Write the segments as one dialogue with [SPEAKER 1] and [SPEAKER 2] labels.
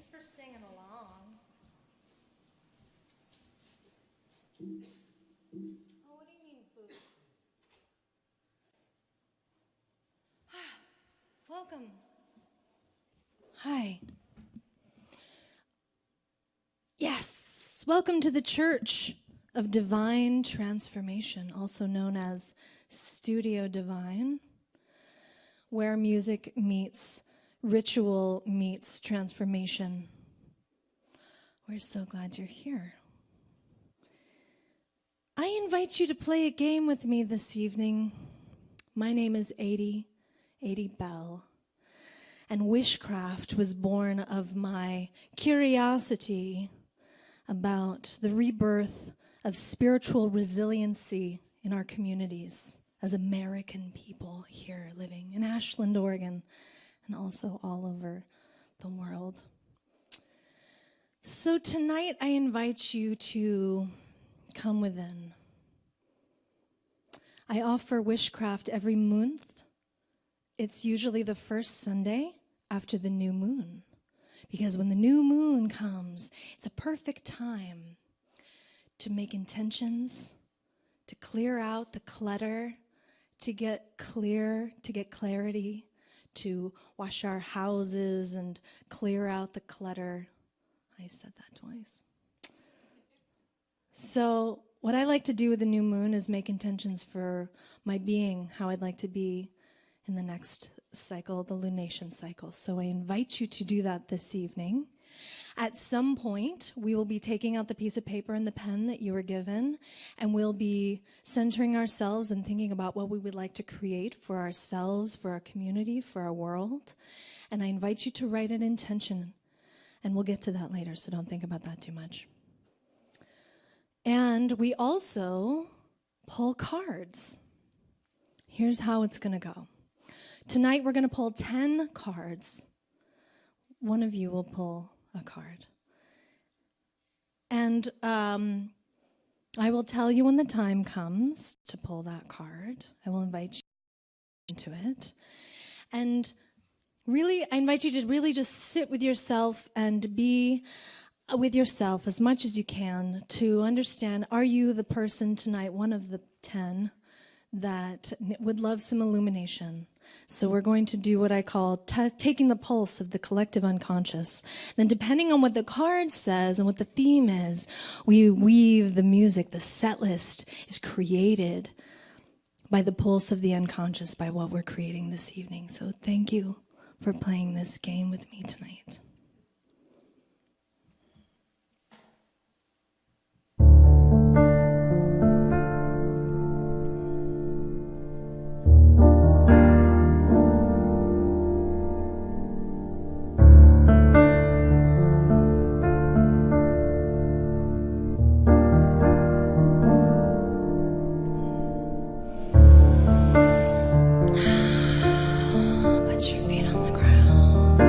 [SPEAKER 1] Thanks for singing along. Oh, what do you mean, boo? Welcome. Hi. Yes, welcome to the Church of Divine Transformation, also known as Studio Divine, where music meets ritual meets transformation. We're so glad you're here. I invite you to play a game with me this evening. My name is Adi Bell, and WishCraft was born of my curiosity about the rebirth of spiritual resiliency in our communities as American people here living in Ashland, Oregon, and also all over the world. So tonight I invite you to come within. I offer WishCraft every month. It's usually the first Sunday after the new moon, because when the new moon comes, it's a perfect time to make intentions, to clear out the clutter, to get clear, to get clarity, to wash our houses and clear out the clutter. I said that twice. So what I like to do with the new moon is make intentions for my being, how I'd like to be in the next cycle, the lunation cycle. So I invite you to do that this evening. At some point, we will be taking out the piece of paper and the pen that you were given, and we'll be centering ourselves and thinking about what we would like to create for ourselves, for our community, for our world. And I invite you to write an intention, and we'll get to that later, so don't think about that too much. And we also pull cards. Here's how it's going to go. Tonight, we're going to pull 10 cards. One of you will pull a card. And I will tell you when the time comes to pull that card. I will invite you into it. And really, I invite you to really just sit with yourself and be with yourself as much as you can to understand, are you the person tonight, one of the 10, that would love some illumination? So we're going to do what I call taking the pulse of the collective unconscious. Then depending on what the card says and what the theme is, we weave the music. The set list is created by the pulse of the unconscious, by what we're creating this evening. So thank you for playing this game with me tonight. Put your feet on the ground.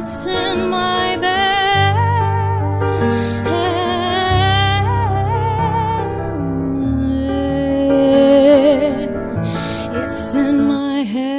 [SPEAKER 1] It's in my bed. It's in my head.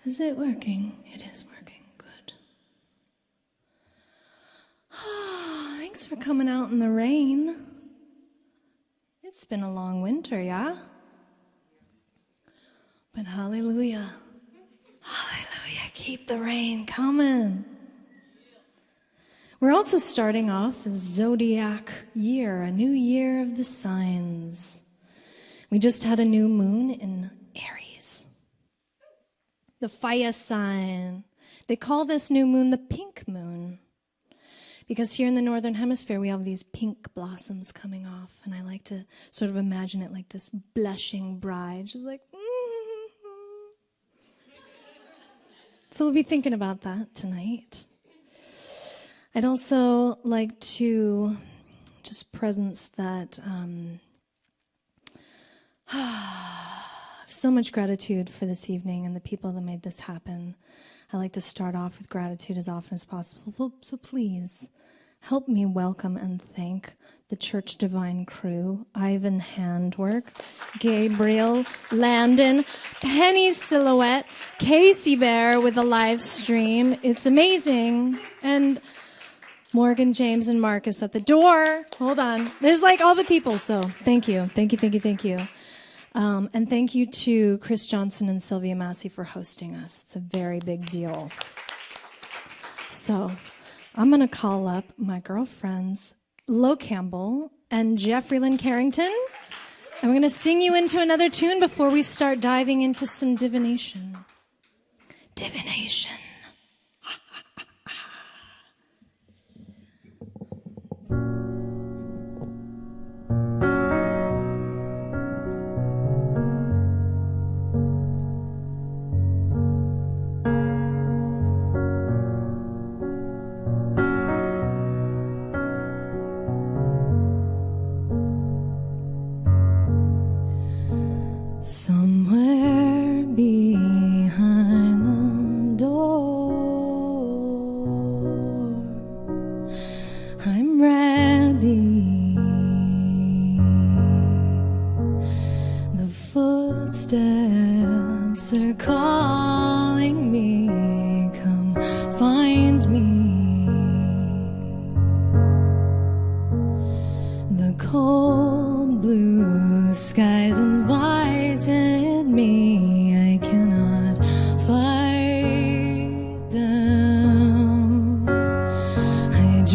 [SPEAKER 1] Is it working? It is working. Good. Thanks for coming out in the rain. It's been a long winter, yeah? But hallelujah. Hallelujah. Keep the rain coming. We're also starting off a zodiac year, a new year of the signs. We just had a new moon in Aries. The fire sign. They call this new moon the pink moon because here in the northern hemisphere we have these pink blossoms coming off, and I like to sort of imagine it like this blushing bride. She's like, So we'll be thinking about that tonight. I'd also like to just presence that so much gratitude for this evening and the people that made this happen. I like to start off with gratitude as often as possible. So please help me welcome and thank the Church Divine crew, Ivan Handwork, Gabriel Landon, Penny Silhouette, Casey Bear with a live stream. It's amazing. And Morgan, James, and Marcus at the door. Hold on. There's like all the people, so thank you. Thank you, thank you, thank you. And thank you to Chris Johnson and Sylvia Massey for hosting us. It's a very big deal. So I'm going to call up my girlfriends, Lo Campbell and Jeffrey Lynn Carrington. And we're going to sing you into another tune before we start diving into some divination. Divination. Somewhere behind the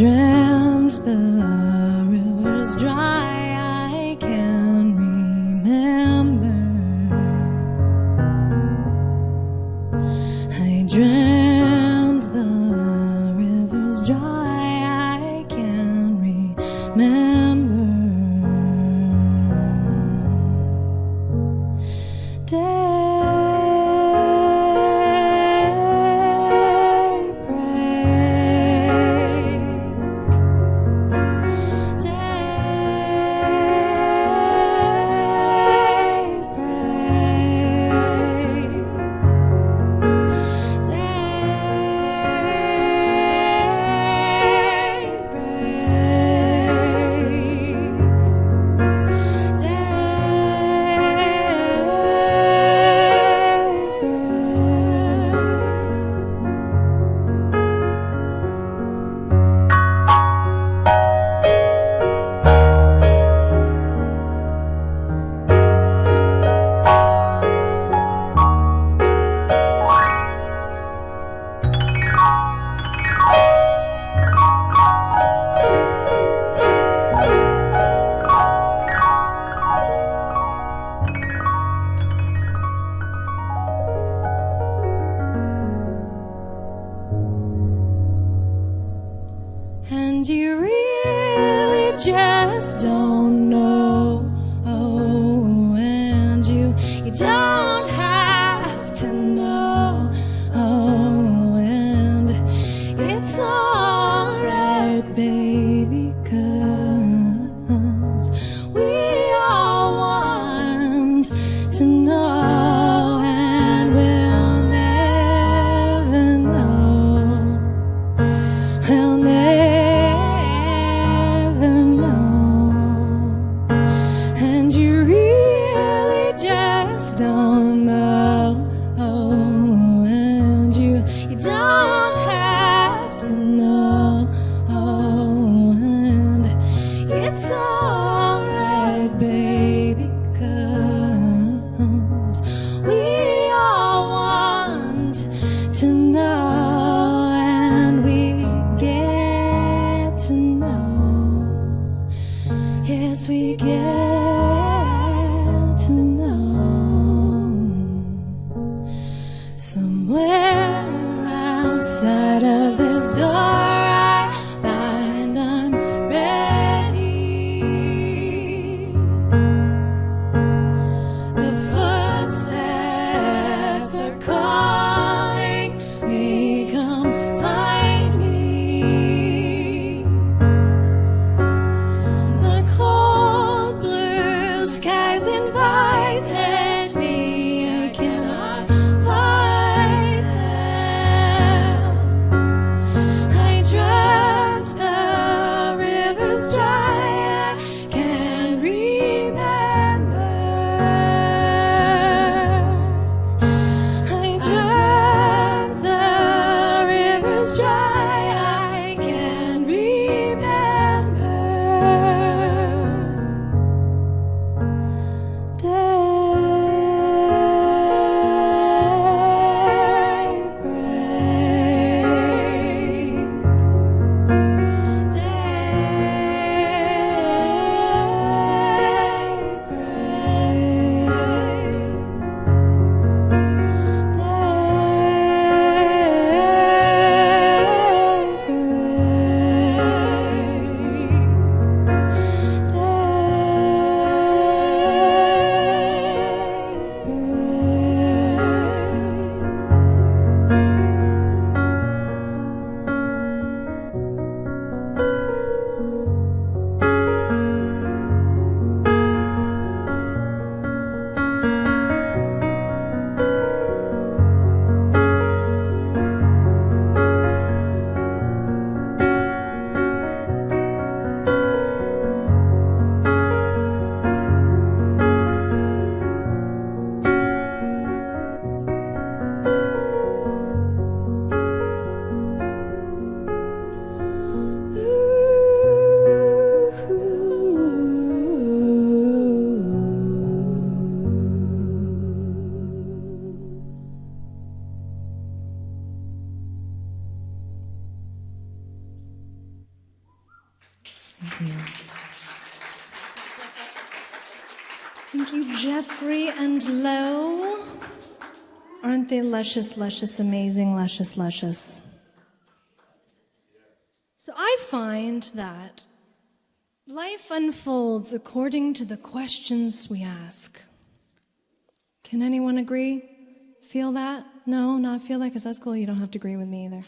[SPEAKER 1] dreamt the river's dry, I can remember. I dreamt the river's dry, I can remember. And you really just don't know, oh, and you don't have to know, oh, and it's alright, baby, 'cause we all want to know, and we'll never know, we'll never don't know, oh, and you don't have to know, oh, and it's alright, baby, 'cause we all want to know, and we get to know, yes, we get to know. Somewhere outside of this door, I find I'm ready. The footsteps are calling me, come find me. The cold blue skies invited me, I cannot fight them. Thank you. Thank you, Jeffrey and Lo. Aren't they luscious, luscious, amazing, luscious, luscious? So I find that life unfolds according to the questions we ask. Can anyone agree? Feel that? No, not feel that, because that's cool. You don't have to agree with me either.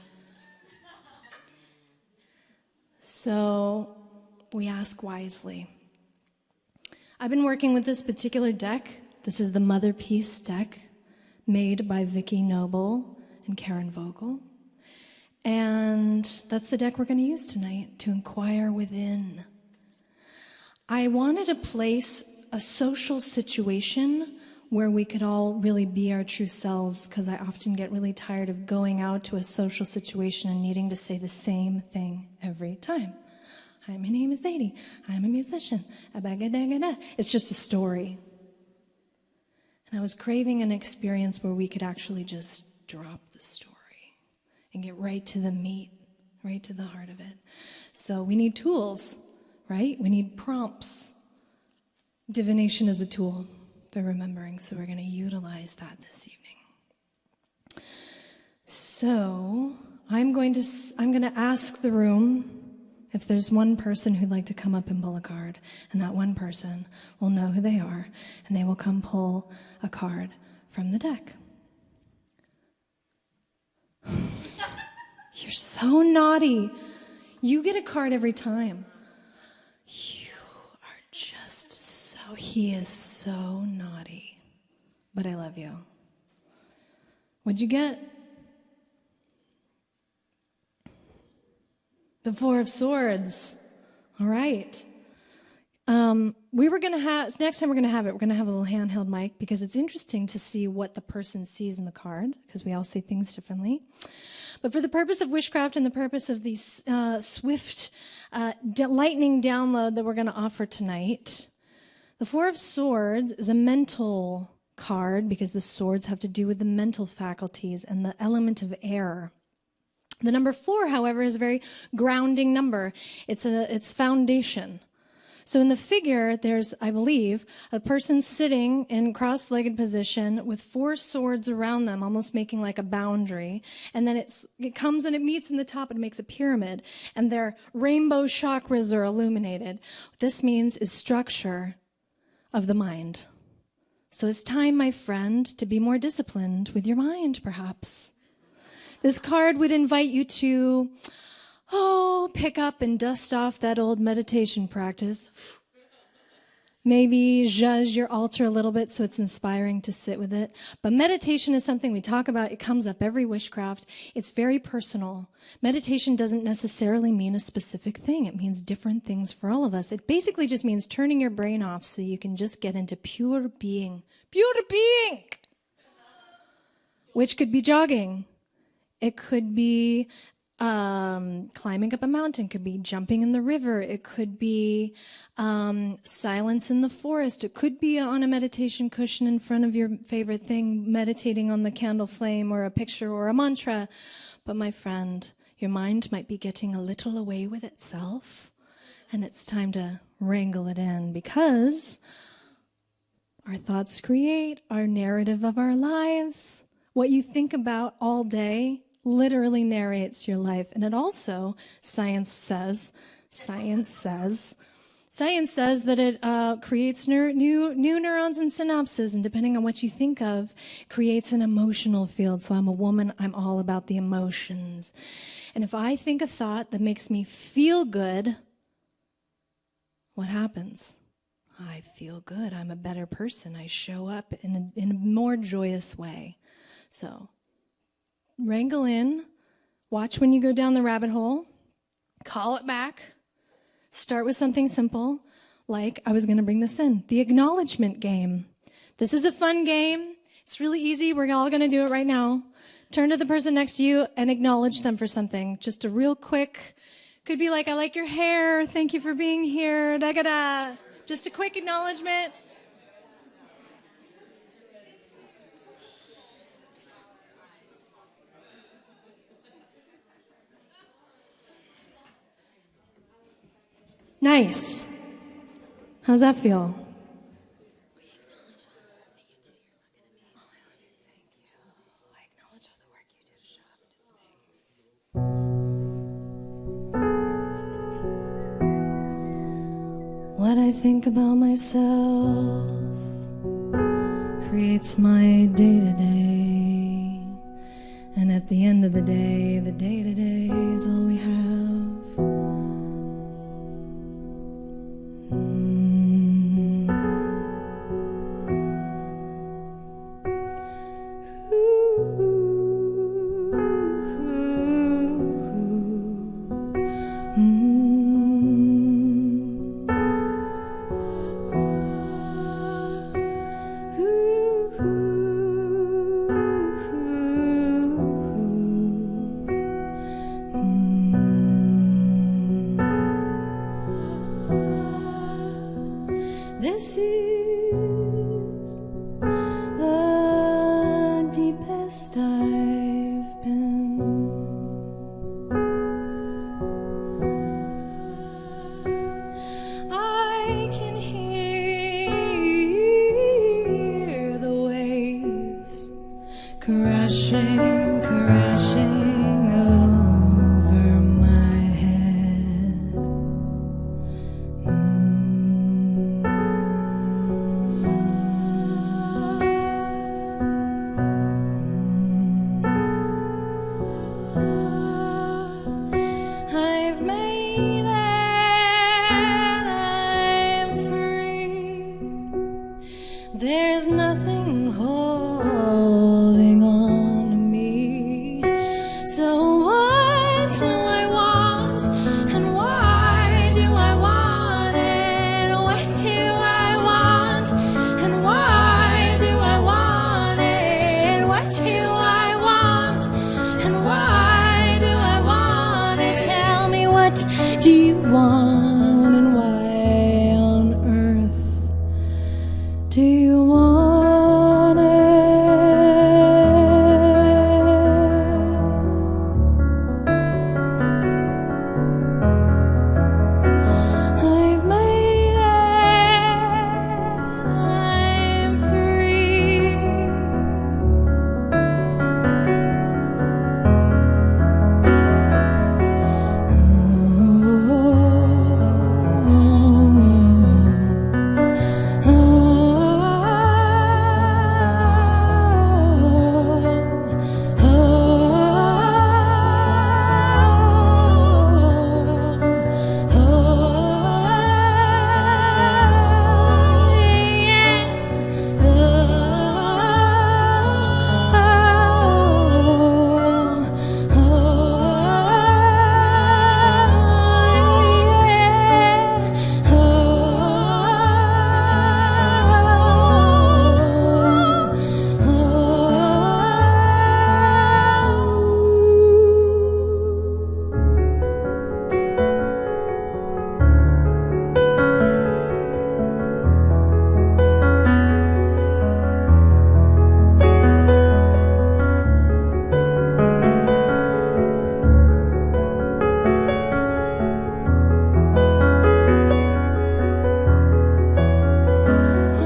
[SPEAKER 1] So we ask wisely. I've been working with this particular deck. This is the Mother Peace deck made by Vicki Noble and Karen Vogel. And that's the deck we're going to use tonight to inquire within. I wanted to place a social situation where we could all really be our true selves, because I often get really tired of going out to a social situation and needing to say the same thing every time. Hi, my name is Lady. I'm a musician. It's just a story. And I was craving an experience where we could actually just drop the story and get right to the meat, right to the heart of it. So we need tools, right? We need prompts. Divination is a tool for remembering, so we're going to utilize that this evening. So I'm going to ask the room if there's one person who'd like to come up and pull a card, and that one person will know who they are, and they will come pull a card from the deck. You're so naughty. You get a card every time. You are just so, he is so naughty. But I love you. What'd you get? The Four of Swords. All right. We were going to have, next time we're going to have a little handheld mic, because it's interesting to see what the person sees in the card, because we all see things differently. But for the purpose of WishCraft and the purpose of the swift lightning download that we're going to offer tonight, the Four of Swords is a mental card, because the swords have to do with the mental faculties and the element of air. The number 4, however, is a very grounding number. It's foundation. So in the figure, there's, I believe, a person sitting in cross-legged position with 4 swords around them, almost making like a boundary. And then it comes and it meets in the top and it makes a pyramid. And their rainbow chakras are illuminated. What this means is structure of the mind. So it's time, my friend, to be more disciplined with your mind, perhaps. This card would invite you to, pick up and dust off that old meditation practice. Maybe zhuzh your altar a little bit so it's inspiring to sit with it. But meditation is something we talk about. It comes up every WishCraft. It's very personal. Meditation doesn't necessarily mean a specific thing. It means different things for all of us. It basically just means turning your brain off so you can just get into pure being. Pure being! Which could be jogging. It could be climbing up a mountain. It could be jumping in the river. It could be silence in the forest. It could be on a meditation cushion in front of your favorite thing, meditating on the candle flame or a picture or a mantra. But my friend, your mind might be getting a little away with itself, and it's time to wrangle it in, because our thoughts create our narrative of our lives. What you think about all day literally narrates your life. And it also, science says that it creates new neurons and synapses, and depending on what you think of, creates an emotional field. So I'm a woman, I'm all about the emotions. And if I think a thought that makes me feel good, what happens? I feel good. I'm a better person. I show up in a more joyous way. So wrangle in, watch when you go down the rabbit hole, call it back, start with something simple, like I was going to bring this in, the acknowledgement game. This is a fun game. It's really easy. We're all going to do it right now. Turn to the person next to you and acknowledge them for something. Just a real quick, could be like, I like your hair. Thank you for being here. Da-ga-da. Just a quick acknowledgement. Nice. How's that feel? What I think about myself creates my day-to-day. And at the end of the day-to-day is all we have. This is the deepest I've been. I can hear the waves crashing, crashing over my head. I've made it, I'm free. There's nothing holding on to me. So what do I want, and why do I want it? What do I want, and why do I want it? What do I want, and why do I want it? Tell me, what do you want, and why on earth do you want it? I've made it, I'm free.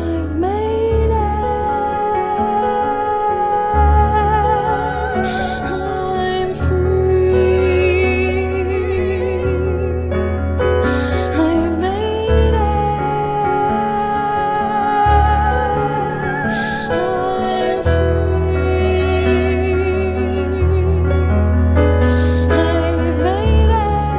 [SPEAKER 1] I've made it, I'm free. I've made it, I'm free. I've made it, I'm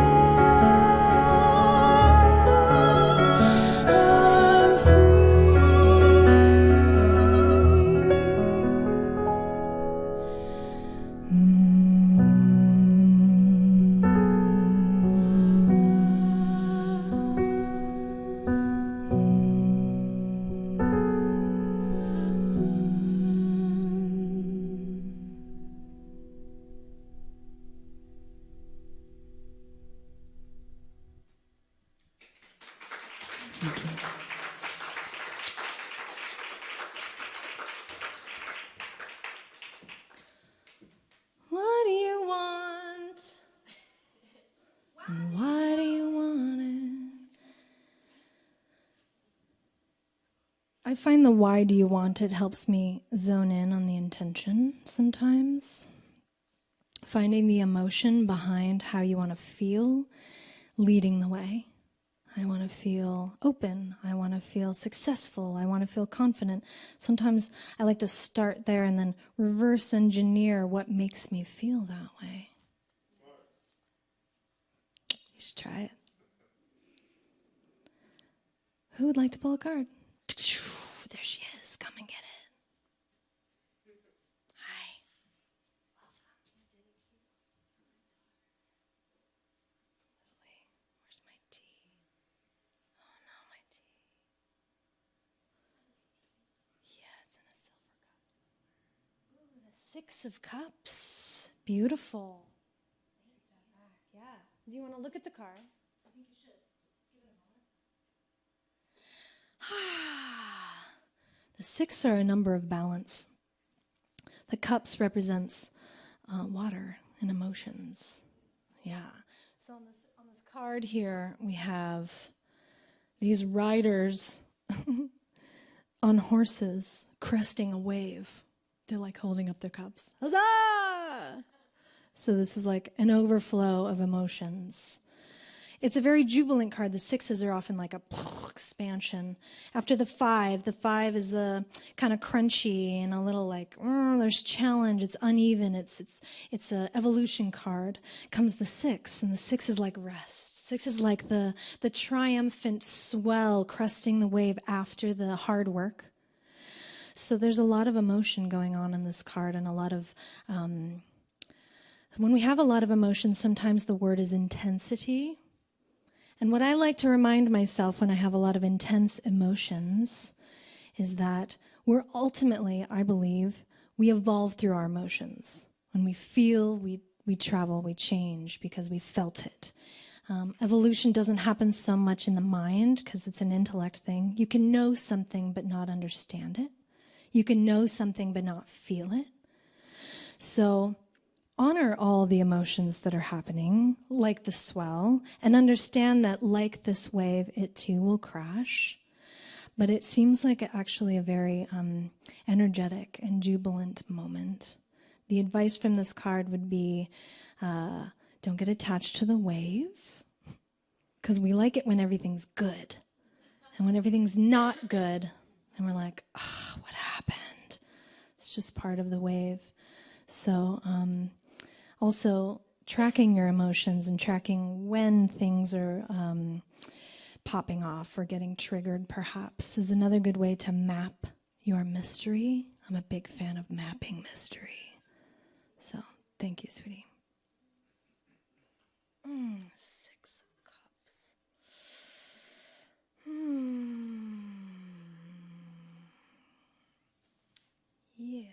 [SPEAKER 1] What do you want? And why do you want it? I find the why do you want it helps me zone in on the intention sometimes. Finding the emotion behind how you want to feel, leading the way. I want to feel open. I want to feel successful. I want to feel confident. Sometimes I like to start there and then reverse engineer what makes me feel that way. You should try it. Who would like to pull a card? There she is. Come and get it. Hi. Where's my tea? Oh no, my tea. Yeah, it's in a silver cup. Ooh, the 6 of Cups. Beautiful. Yeah. Do you want to look at the card? I think you should. Just give it a moment. The 6 are a number of balance. The cups represents water and emotions. Yeah. So on this card here, we have these riders on horses cresting a wave. They're like holding up their cups. Huzzah! So this is like an overflow of emotions. It's a very jubilant card. The 6s are often like a expansion. After the 5 is a kind of crunchy and a little like, there's challenge, it's uneven, it's a evolution card. Comes the 6, and the 6 is like rest. 6 is like the triumphant swell cresting the wave after the hard work. So there's a lot of emotion going on in this card, and a lot of, when we have a lot of emotion, sometimes the word is intensity. And what I like to remind myself when I have a lot of intense emotions is that we're ultimately, I believe, we evolve through our emotions. When we feel, we travel, we change because we felt it. Evolution doesn't happen so much in the mind because it's an intellect thing. You can know something but not understand it. You can know something but not feel it. So honor all the emotions that are happening, like the swell, and understand that, like this wave, it too will crash. But it seems like actually a very energetic and jubilant moment. The advice from this card would be, don't get attached to the wave, because we like it when everything's good. And when everything's not good, then we're like, what happened? It's just part of the wave. So, also, tracking your emotions and tracking when things are popping off or getting triggered, perhaps, is another good way to map your mystery. I'm a big fan of mapping mystery. So, thank you, sweetie. 6 of Cups. Yeah.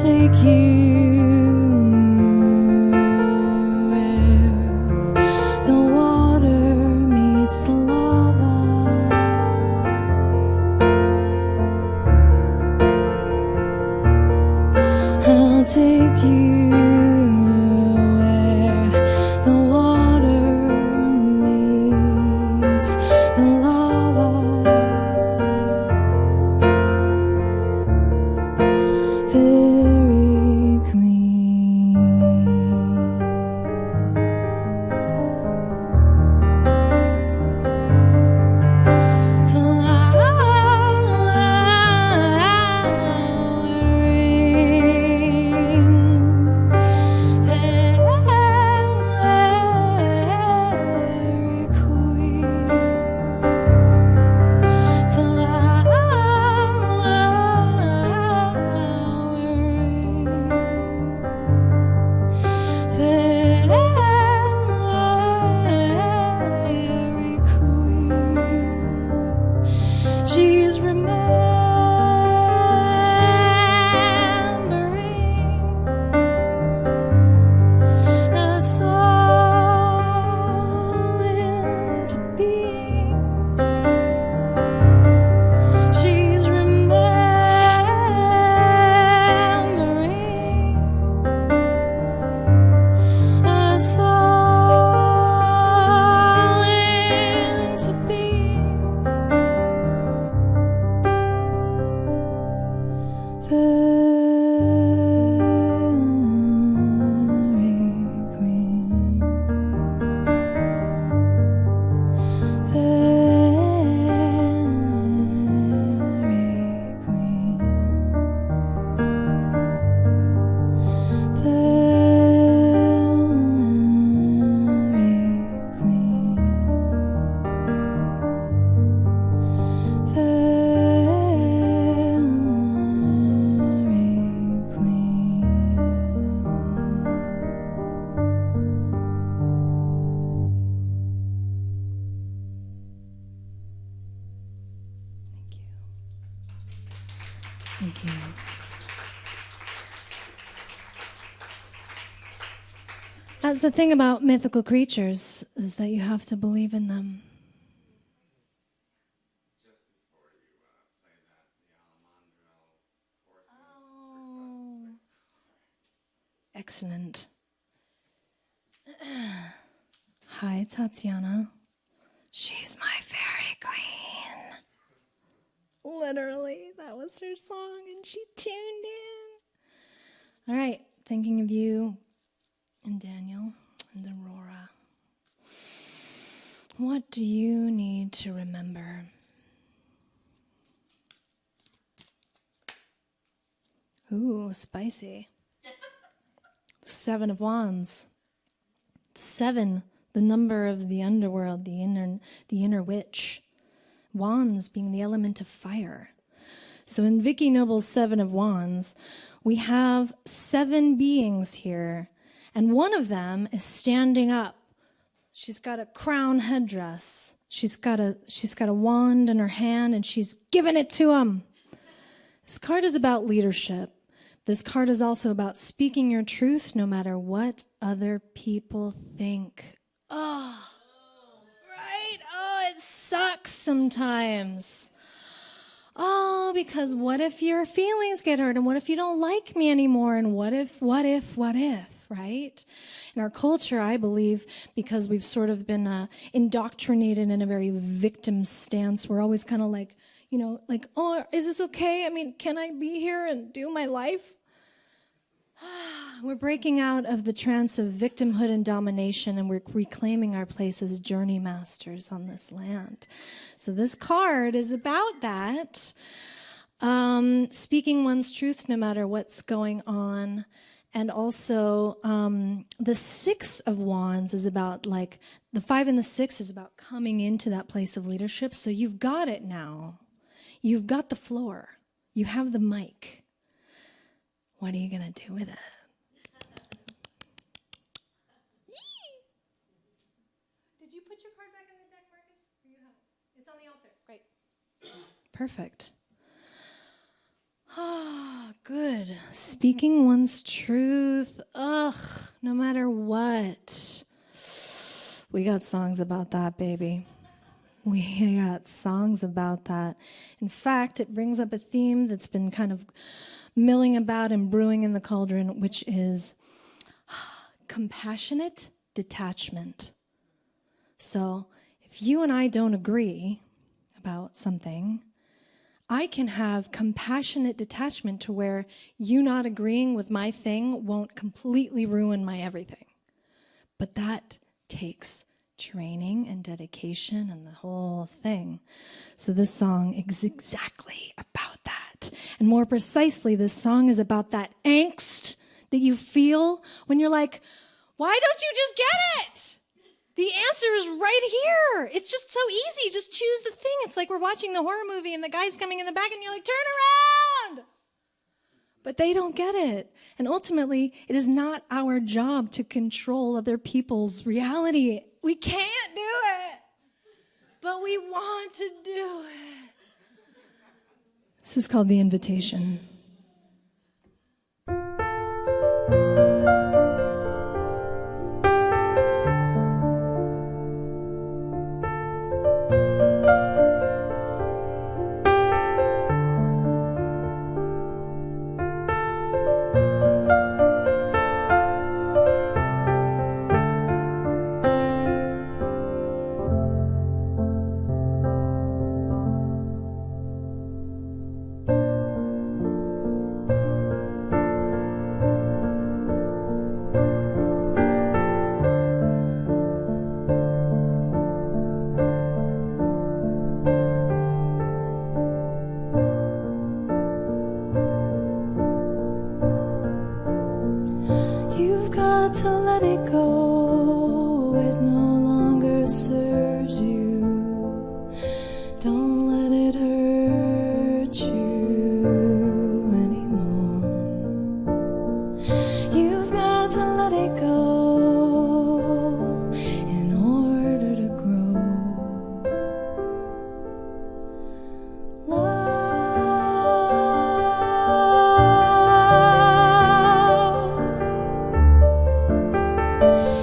[SPEAKER 1] take you where the water meets the lava. I'll take you where the water meets the lava. Fairy queen, flowering, fairy queen, fairy queen. She's remembering us all into being. She's remembering us all into being. Thank you. That's the thing about mythical creatures, is that you have to believe in them. Oh, excellent. Hi, Tatiana. She's my fairy queen. Literally, that was her song, and she tuned in. All right, thinking of you and Daniel and Aurora. What do you need to remember? Ooh, spicy. The 7 of Wands. The 7, the number of the underworld, the inner witch. Wands being the element of fire. So in Vicky Noble's 7 of Wands, we have 7 beings here, and one of them is standing up. She's got a crown headdress. She's got a wand in her hand, and she's giving it to him. This card is about leadership. This card is also about speaking your truth no matter what other people think. Oh, right? Oh, it sucks sometimes. Oh, because what if your feelings get hurt? And what if you don't like me anymore? And what if, right? In our culture, I believe, because we've sort of been indoctrinated in a very victim stance, we're always kind of like, oh, is this okay? I mean, can I be here and do my life? We're breaking out of the trance of victimhood and domination, and we're reclaiming our place as journey masters on this land. So this card is about that, speaking one's truth no matter what's going on. And also the 6 of Wands is about, like, the 5 and the 6 is about coming into that place of leadership. So you've got it now. You've got the floor. You have the mic. What are you going to do with it? Did you put your card back in the deck, Marcus? Or you have it? It's on the altar. Great. Perfect. Ah, good. speaking one's truth. Ugh, no matter what. We got songs about that, baby. We got songs about that. In fact, it brings up a theme that's been kind of milling about and brewing in the cauldron, which is compassionate detachment. So if you and I don't agree about something, I can have compassionate detachment to where you not agreeing with my thing won't completely ruin my everything. But that takes training and dedication and the whole thing. So this song is exactly about that. And more precisely, this song is about that angst that you feel when you're like, why don't you just get it? The answer is right here. It's just so easy. Just choose the thing. It's like we're watching the horror movie and the guy's coming in the back and you're like, turn around. But they don't get it. And ultimately, it is not our job to control other people's reality. We can't do it. But we want to do it. This is called The Invitation. You've got to let it go. It no longer serves you. Don't let it hurt you anymore. You've got to let it go in order to grow. Love.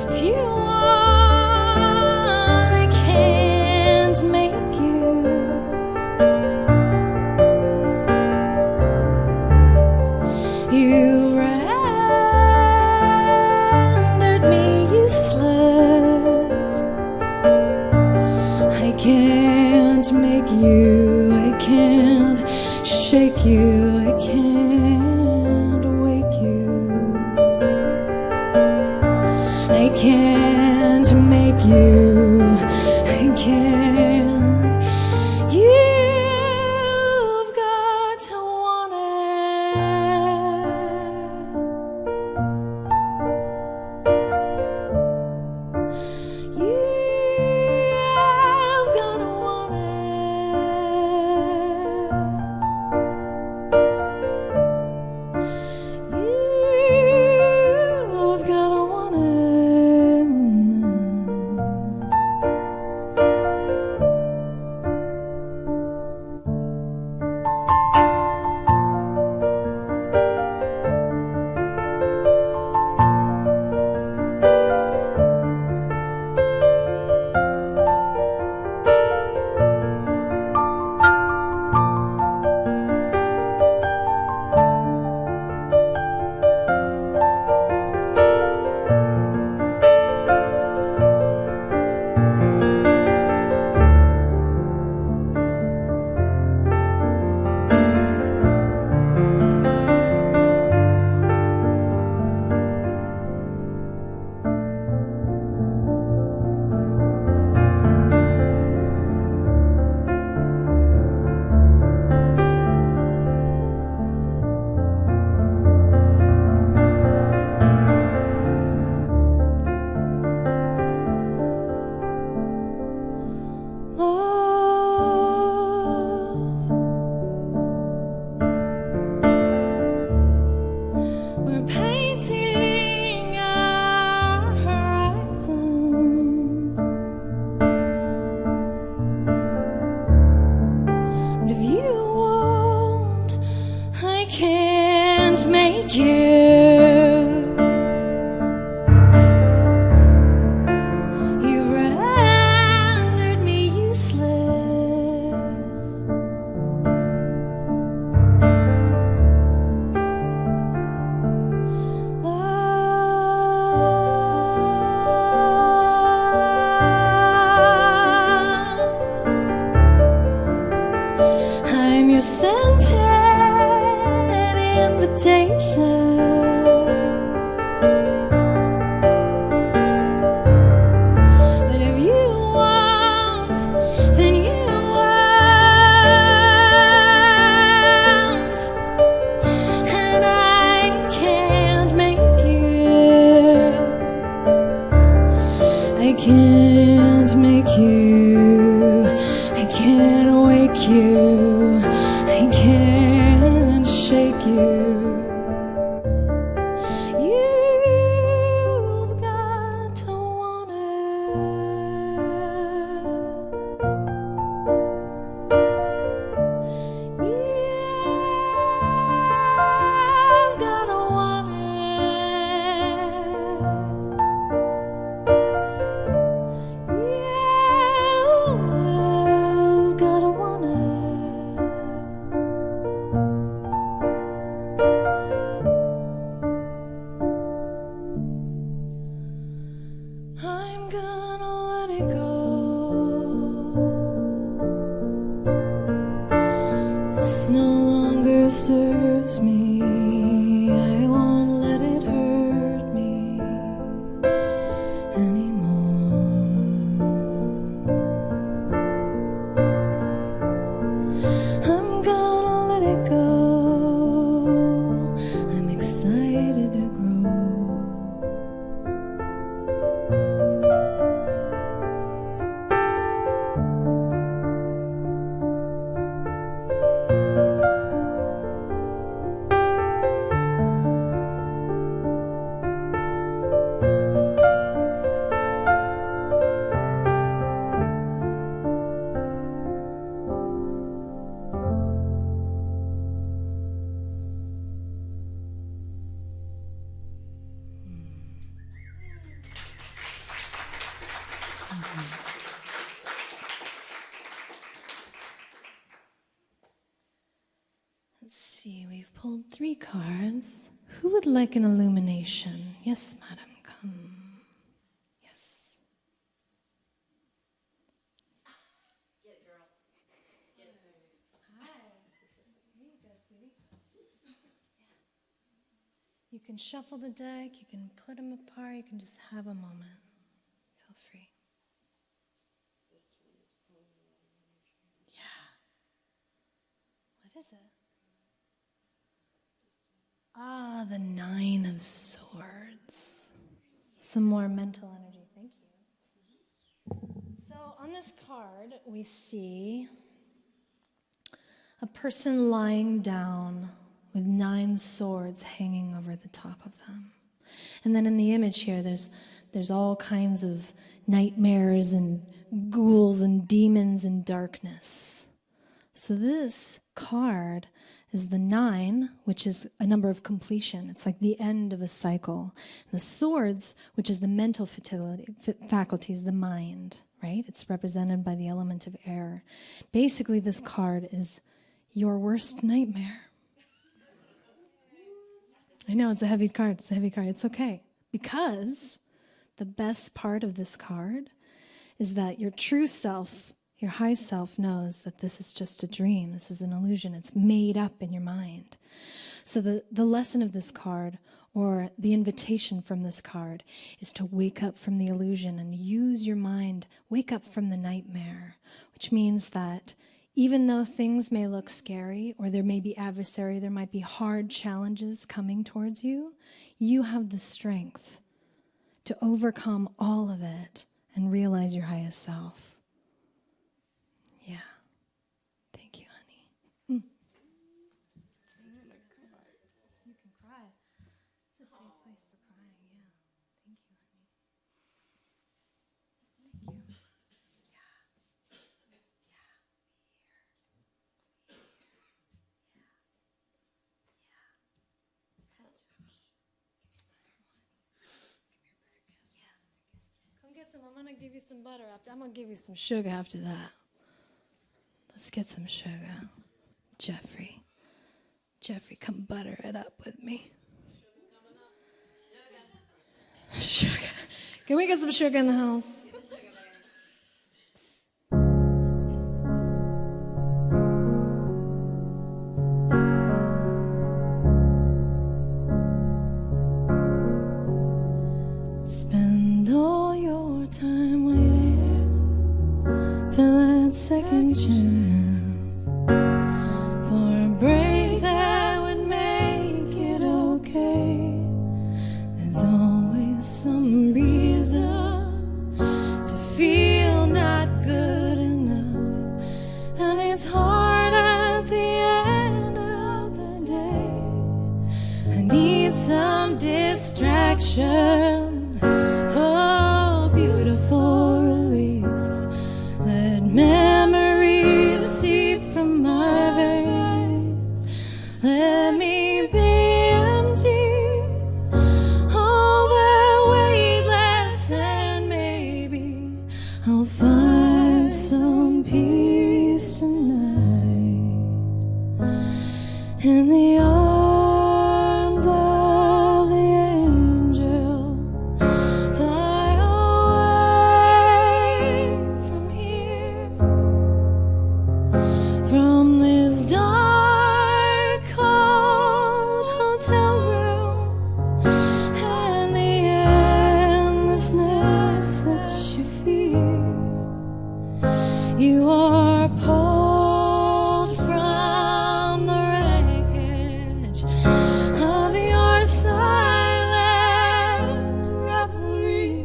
[SPEAKER 1] If you want, I can't make you. You rendered me useless. I can't make you. I can't shake you. I can't wake you. I can't make you. I can't. You've got to want it. You've got to want it. You've got to want it. can't make you. You've rendered me useless. I'm your scented invitation. But if you want, then you want. And I can't make you. I can't make you. I can't wake you. I can't shake you. You've got to want it. You've got to want it. You've got to want it. I'm gonna let it go. This no longer serves me. I won't let it hurt me anymore. I'm gonna let it go. I'm excited to grow. Let's see, we've pulled 3 cards. Who would like an illumination? Yes, madam, come. Yes. Get it, girl. Get it. Hi. Here you go, sweetie. You can shuffle the deck, you can put them apart, you can just have a moment. Feel free. Yeah. What is it? Ah, the 9 of Swords. Some more mental energy. Thank you. So on this card, we see a person lying down with 9 swords hanging over the top of them. And then in the image here, there's all kinds of nightmares and ghouls and demons and darkness. So this card is the 9, which is a number of completion. It's like the end of a cycle. And the swords, which is the mental faculties, the mind, right? It's represented by the element of air. Basically, this card is your worst nightmare. I know, it's a heavy card. It's a heavy card. It's okay. Because the best part of this card is that your true self, your high self, knows that this is just a dream. This is an illusion. It's made up in your mind. So the lesson of this card, or the invitation from this card, is to wake up from the illusion and use your mind. Wake up from the nightmare, which means that even though things may look scary, or there may be adversary, there might be hard challenges coming towards you, you have the strength to overcome all of it and realize your highest self. Yeah. Thank you, honey. You can cry. It's a safe place for crying, yeah. Thank you, honey. Thank you. I'm gonna give you some butter after. I'm gonna give you some sugar after that. Let's get some sugar. Jeffrey, come butter it up with me. Sugar. Can we get some sugar in the house? Spend all your time waiting for that second chance, for a break that would make it okay. There's always some reason to feel not good enough, and it's hard at the end of the day. I need some distraction. Oh, beautiful release. Let memories seep from my veins. Let me be empty, all that weightless, and maybe I'll find some peace tonight in the arms of the angel. Fly away from here, from this dark, cold hotel room, and the endlessness that you feel. You are pulled from the wreckage of your silent revelry.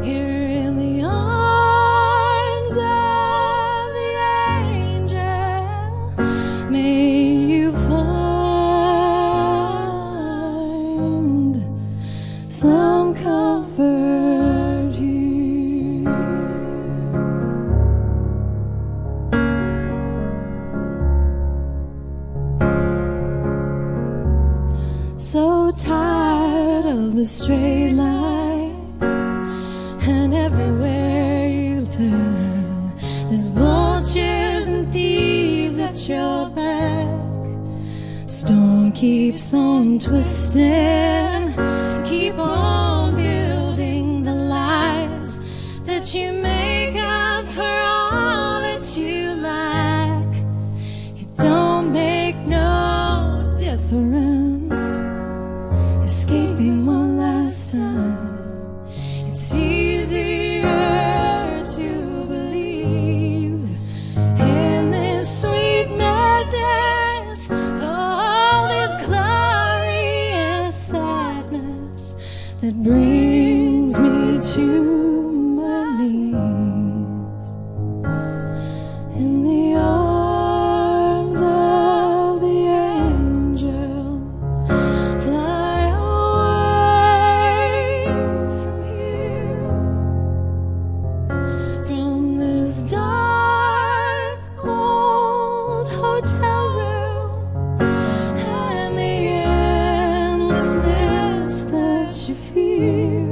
[SPEAKER 1] Here in the arms of the angel, may you find some comfort here. So tired of the straight line, and everywhere you turn, there's vultures and thieves at your back. Storm keeps on twisting, keep on building the lies that you make up for all that you lack. It don't make no difference escaping one last time. It's easier to believe in this sweet madness, all this glorious sadness that brings me to my knees in the arms of the angel. Fly away from here, from this dark, cold hotel room, and the endlessness that you fear.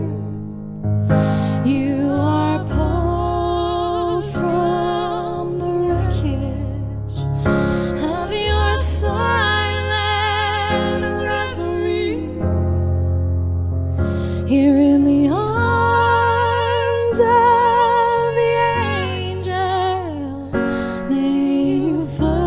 [SPEAKER 1] You are pulled from the wreckage of your silent revelry. Here in the arms of the angel, may you find